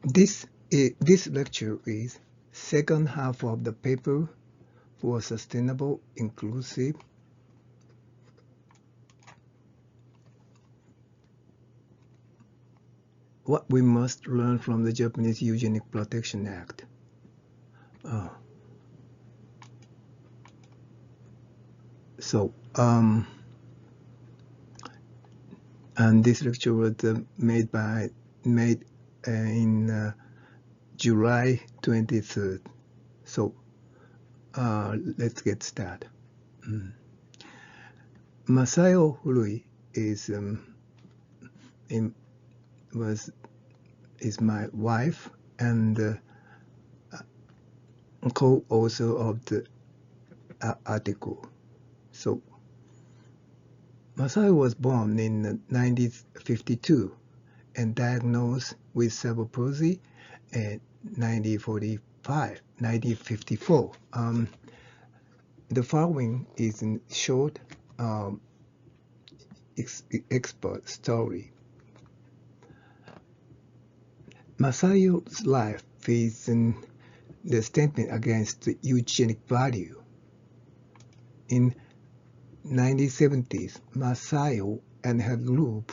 This lecture is second half of the paper for sustainable, inclusive, what we must learn from the Japanese Eugenic Protection Act. And this lecture was made in July 23rd. So let's get started. Mahidol Furui is my wife and co-author of the article. So Mahidol was born in 1952 and diagnosed with cerebral palsy in 1954. The following is a short expert story. Mahidol's life is the statement against the eugenic value. In 1970s, Mahidol and her group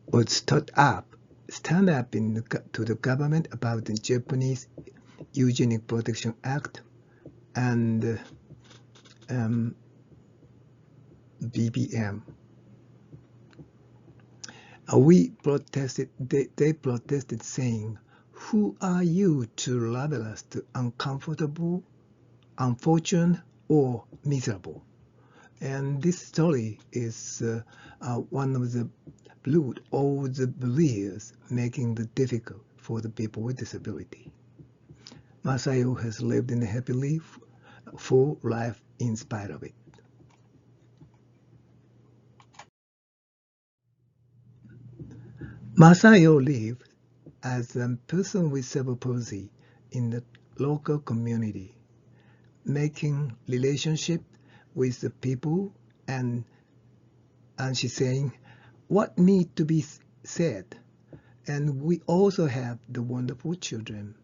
would stand up to the government about the Japanese Eugenic Protection Act and BBM. They protested saying, "Who are you to label us to uncomfortable, unfortunate, or miserable?" And this story is one of the root of the barriers making it difficult for the people with disability. Mahidol has lived in a happily full life in spite of it. Mahidol lived as a person with cerebral palsy in the local community, making relationship with the people, and she's saying what needs to be said. And we also have the wonderful children.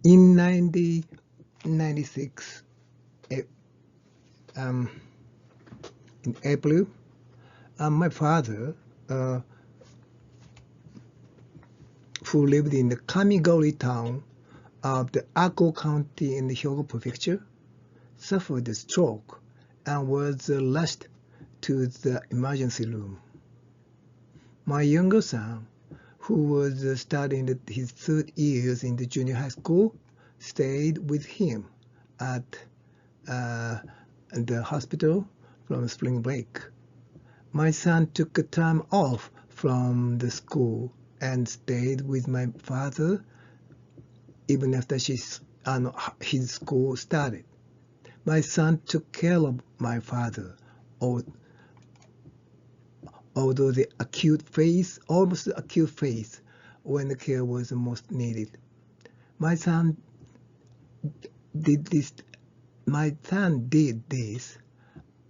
In 1996, in April, my father, who lived in the Kamigori town of the Ako County in the Hyogo Prefecture, suffered a stroke and was rushed to the emergency room. My younger son, who was studying his third years in the junior high school, stayed with him at the hospital from spring break. My son took a time off from the school and stayed with my father even after his school started. My son took care of my father, although the almost acute phase, when the care was most needed. My son did this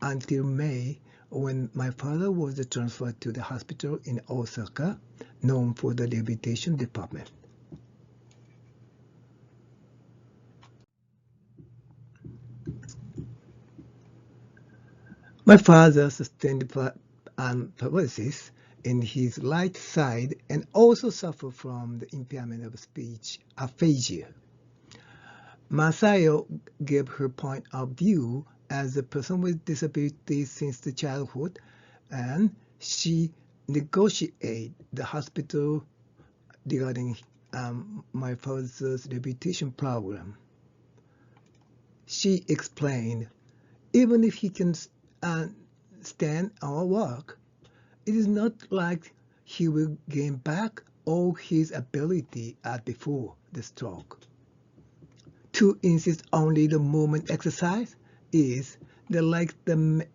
until May, when my father was transferred to the hospital in Osaka, known for the rehabilitation department. My father's sustained paralysis in his right side and also suffered from the impairment of speech, aphasia. Masayo gave her point of view as a person with disabilities since the childhood, and she negotiated the hospital regarding my father's rehabilitation program. She explained, even if he can stand or walk, it is not like he will gain back all his ability as before the stroke. To insist only the movement exercise is like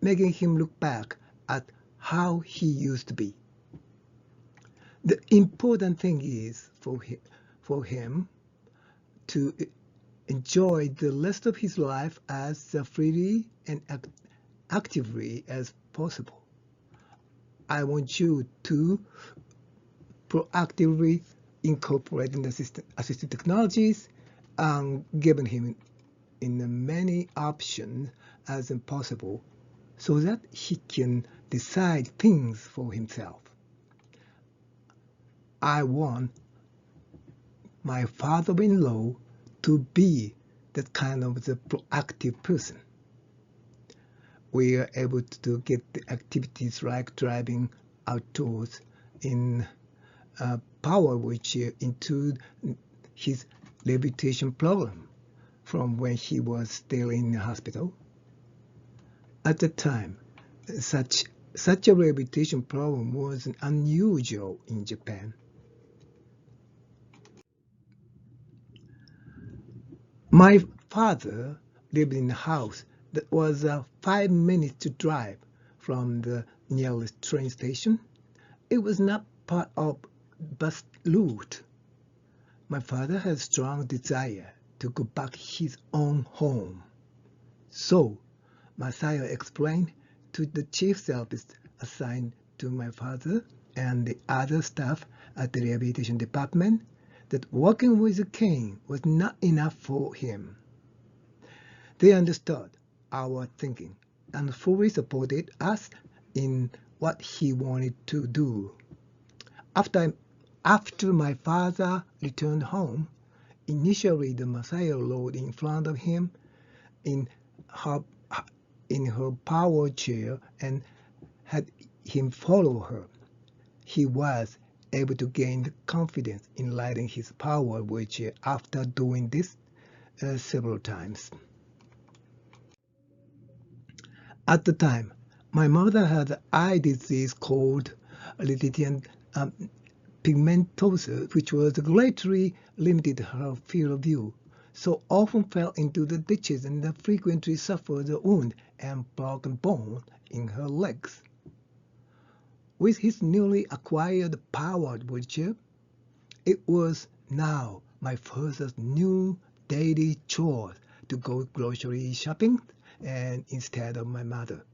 making him look back at how he used to be. The important thing is for him to enjoy the rest of his life as freely and actively as possible. I want you to proactively incorporate assistive technologies and giving him in many options as possible so that he can decide things for himself. I want my father-in-law to be that kind of the proactive person. We are able to get the activities like driving outdoors in power which into his rehabilitation program from when he was still in the hospital. At the time, such a rehabilitation program was unusual in Japan. My father lived in a house that was 5 minutes to drive from the nearest train station. It was not part of bus route. My father had a strong desire to go back his own home. So, Masayo explained to the chief therapist assigned to my father and the other staff at the rehabilitation department that walking with a cane was not enough for him. They understood our thinking and fully supported us in what he wanted to do. After my father returned home, initially the Masayo rode in front of him in her power chair and had him follow her. He was able to gain confidence in riding his power wheelchair after doing this several times. At the time, my mother had an eye disease called retinitis pigmentosa, which was greatly limited her field of view, so often fell into the ditches and frequently suffered a wound and broken bone in her legs. With his newly acquired powered wheelchair, it was now my father's new daily chore to go grocery shopping and instead of my mother.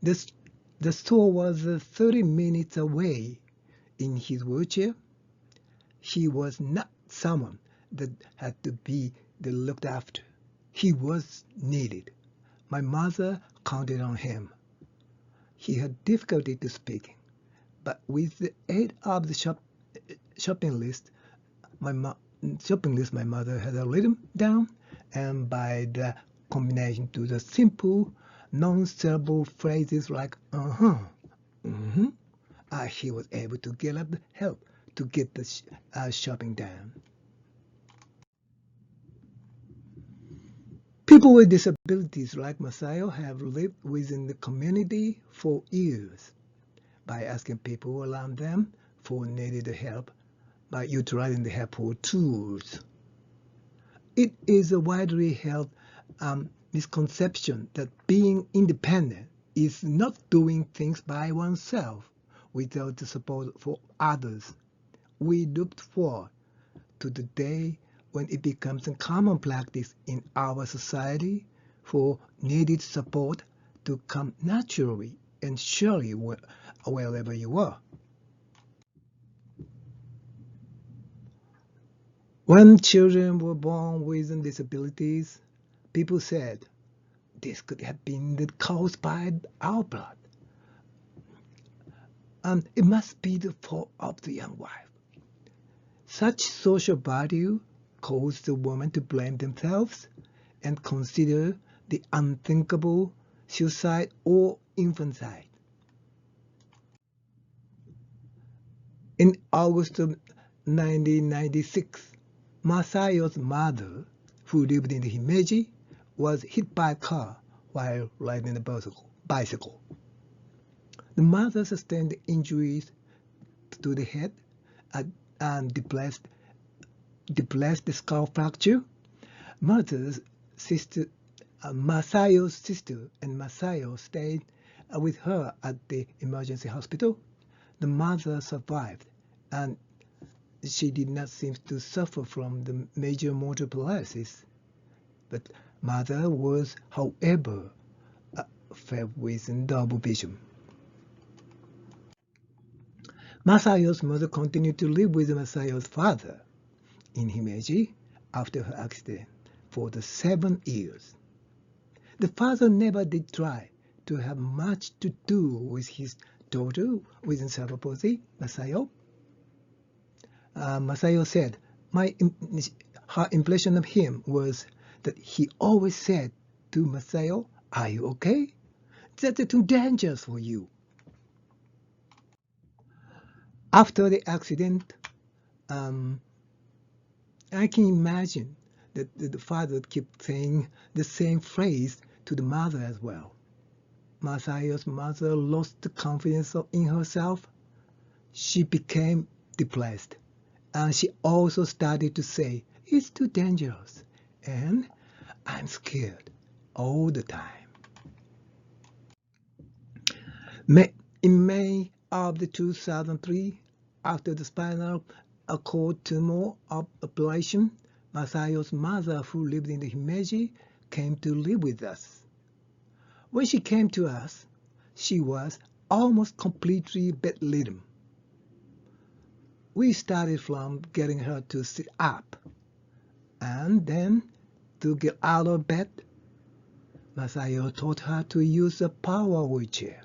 The store was 30 minutes away. In his wheelchair, he was not someone that had to be looked after. He was needed. My mother counted on him. He had difficulty to speaking, but with the aid of the shopping list, my mother had written down, and by the combination to the simple, non-syllable phrases like he was able to get up the help to get the shopping done. People with disabilities like Masayo have lived within the community for years by asking people around them for needed help by utilizing the helpful tools. It is a widely held misconception that being independent is not doing things by oneself without the support for others. We looked forward to the day when it becomes a common practice in our society for needed support to come naturally and surely wherever you are. When children were born with disabilities, people said this could have been caused by our blood. it must be the fault of the young wife. Such social value caused the woman to blame themselves and consider the unthinkable suicide or infanticide. In August of 1996, Masayo's mother, who lived in Himeji, was hit by a car while riding a bicycle. The mother sustained injuries to the head and depressed skull fracture. Mother's sister, Masayo's sister, and Masayo stayed with her at the emergency hospital. The mother survived, and she did not seem to suffer from the major motor paralysis. But mother was, however, felt with double vision. Masayo's mother continued to live with Masayo's father in Himeji after her accident for the 7 years. The father never did try to have much to do with his daughter with cerebral palsy, Masayo. Masayo said, her impression of him was that he always said to Masayo, "Are you okay? That's too dangerous for you." After the accident, I can imagine that the father kept saying the same phrase to the mother as well. Masayo's mother lost the confidence in herself. She became depressed, and she also started to say, "It's too dangerous," and "I'm scared" all the time. In May of 2003, after the spinal cord tumor operation, Masayo's mother, who lived in the Himeji, came to live with us. When she came to us, she was almost completely bedridden. We started from getting her to sit up, and then to get out of bed. Masayo taught her to use a power wheelchair.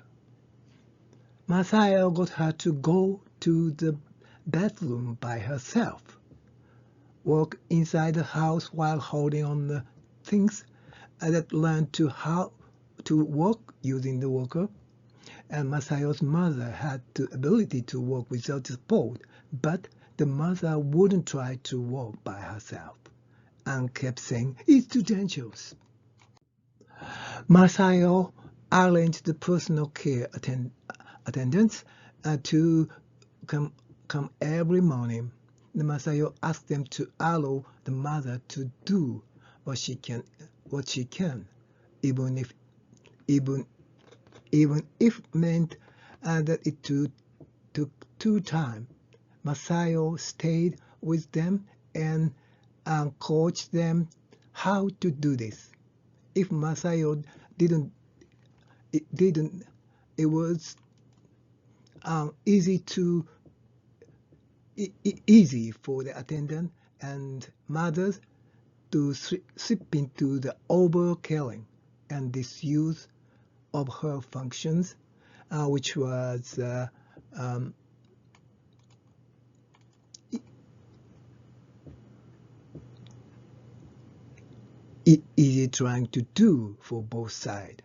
Masayo got her to go to the bathroom by herself, walk inside the house while holding on the things, that learned to how to walk using the walker. And Masayo's mother had the ability to walk without support, but the mother wouldn't try to walk by herself and kept saying, "It's too dangerous." Masayo arranged the personal care attendants to come every morning. The Masayo asked them to allow the mother to do what she can, even if meant that it took too time. Masayo stayed with them and coached them how to do this. If Masayo didn't, it was easy for the attendant and mothers to slip into the over-caring and disuse of her functions, which was easy trying to do for both sides.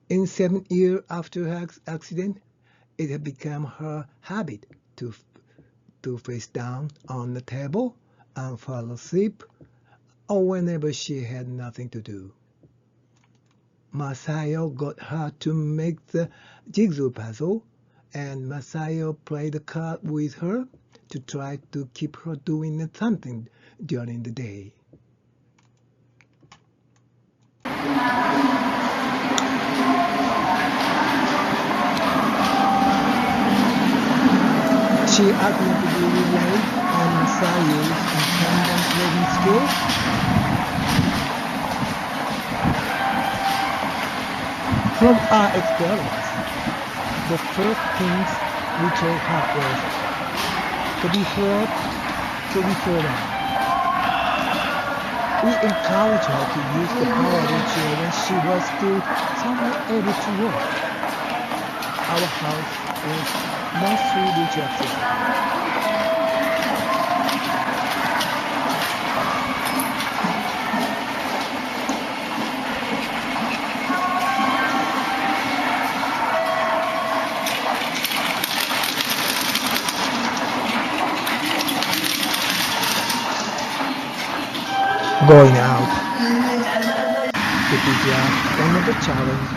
In 7 years after her accident, it had become her habit to face down on the table and fall asleep, or whenever she had nothing to do. Masayo got her to make the jigsaw puzzle, and Masayo played the card with her to try to keep her doing something during the day. She ultimately relied on Masayo's independent living skills. From our experience, the first things we told her was to be heard, to be heard. We encouraged her to use the power wheelchair when she was still somewhat able to walk. our house is mostly wheelchair accessible. Going out could be just another challenge.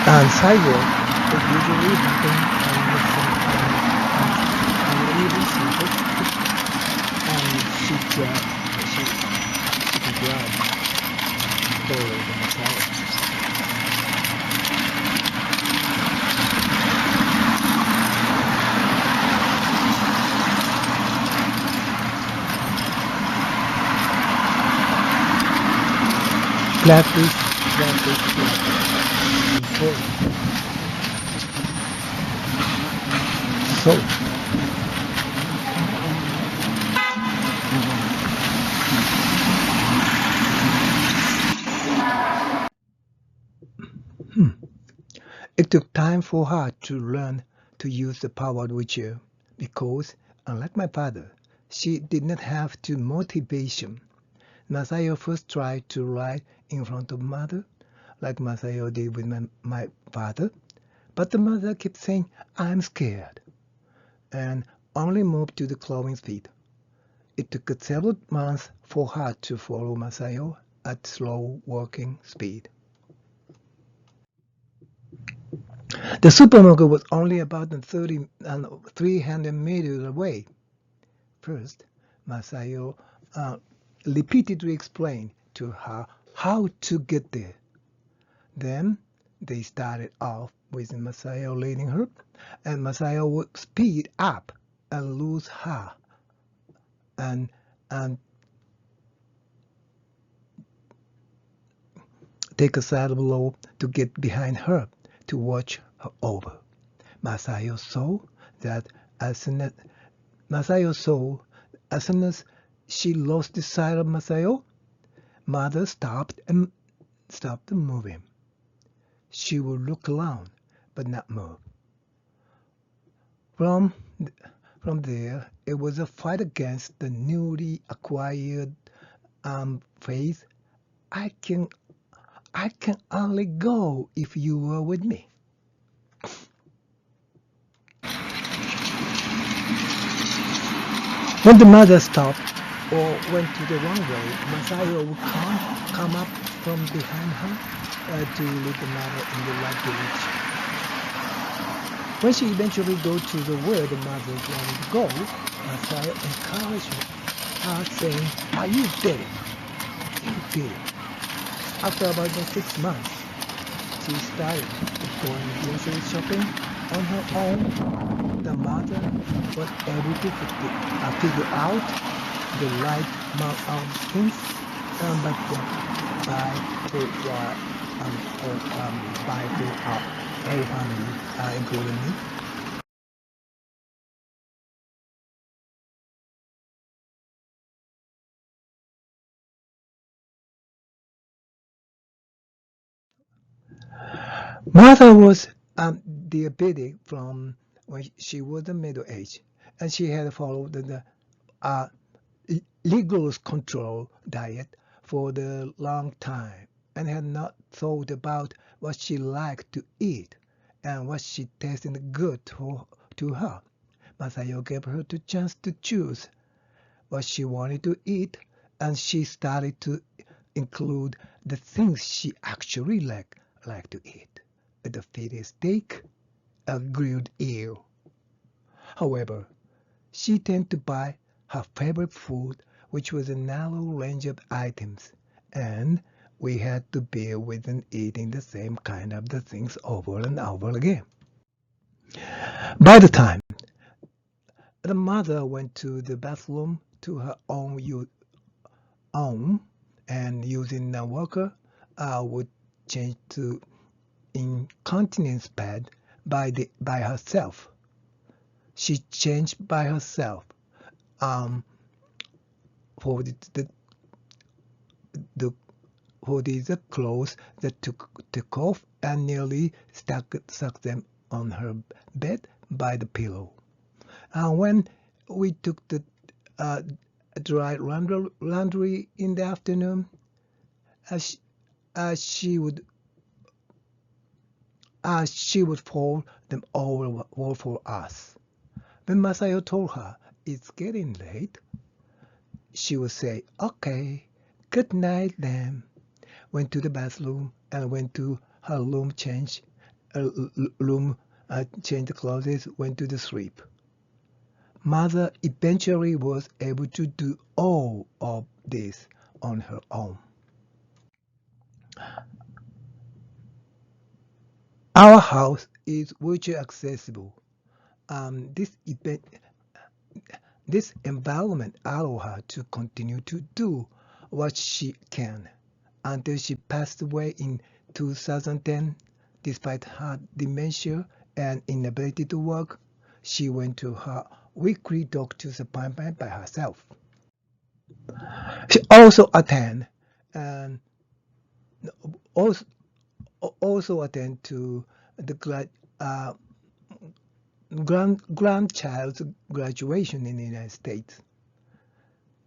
And sidewalk it usually happens with some uneven surface and she can drive forward on the side. Practice, practice, practice. Important. So, it took time for her to learn to use the powered wheelchair because, unlike my father, she did not have to motivation. Masayo first tried to ride in front of mother, like Masayo did with my father, but the mother kept saying, "I'm scared," and only moved to the clawing speed. It took several months for her to follow Masayo at slow walking speed. The supermarket was only about 300 meters away. First, Masayo repeatedly explained to her how to get there. Then they started off with Masayo leading her, and Masayo would speed up and lose her, and take a side blow to get behind her to watch her over. Masayo saw that as soon as she lost the sight of Masayo, mother stopped moving. She would look around but not move. From there, it was a fight against the newly acquired phrase, I can only go if you were with me. When the mother stopped or went to the wrong way, Masayo would come up from behind her to lead the mother in the right direction. When she eventually got to the where the mother wanted to go, Masayo encouraged her, saying, you did it. You did it. After about 6 months, she started going grocery shopping on her own. The mother was able to figure out the right amount of things buy for our whole family, including me. Mother was diabetic from when she was in middle age, and she had followed the uh, rigorous control diet for the long time and had not thought about what she liked to eat and what she tasted good to her. Masayo gave her the chance to choose what she wanted to eat, and she started to include the things she actually liked to eat. The fitted steak, a grilled eel. However, she tended to buy her favorite food, which was a narrow range of items, and we had to bear with and eating the same kind of the things over and over again. By the time the mother went to the bathroom to her own and using a walker, would change to incontinence pad by herself. She changed by herself for the clothes that took off and nearly stuck them on her bed by the pillow. When we took the dry laundry in the afternoon, she would fold them all for us. When Masayo told her it's getting late, she would say, "Okay, good night then." Went to the bathroom and went to her room, change the clothes, went to the sleep. Mother eventually was able to do all of this on her own. Our house is wheelchair accessible. This environment allowed her to continue to do what she can until she passed away in 2010. Despite her dementia and inability to work, she went to her weekly doctor's appointment by herself. She also attend to the grandchild's graduation in the United States.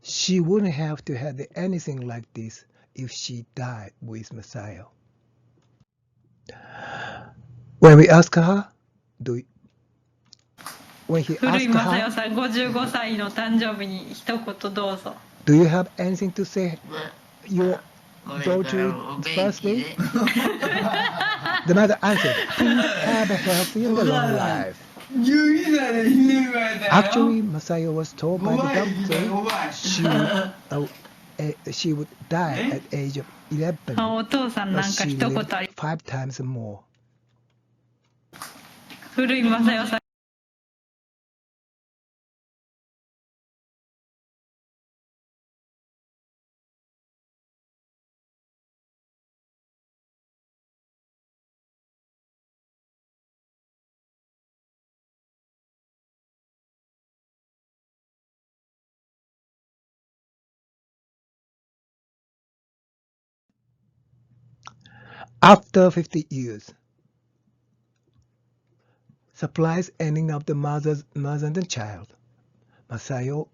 She wouldn't have to have anything like this if she died with Masayo. When we asked her, when he asked her, 55歳の誕生日に一言どうぞ。 do you have anything to say your daughter's birthday? The mother answered, please have a healthy and long life. Actually, Masayo was told by the doctor she would die at age of 11, but she lived 5 times more. 古い正代さん。After 50 years, supplies ending of the mother and the child, Masayo,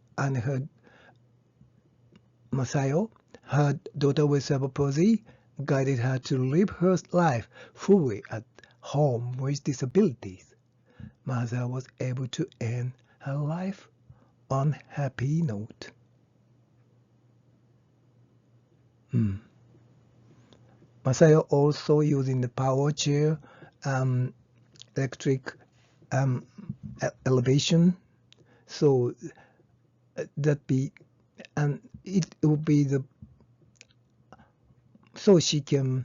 her daughter with cerebral palsy, guided her to live her life fully at home with disabilities. Mother was able to end her life on a happy note. Masayo also using the power chair, electric elevation, so it will be so she can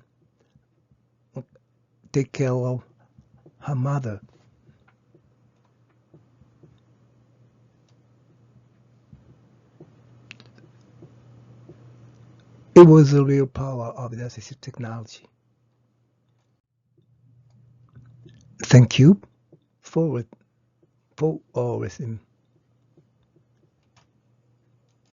take care of her mother. It was the real power of the assistive technology. Thank you for listening.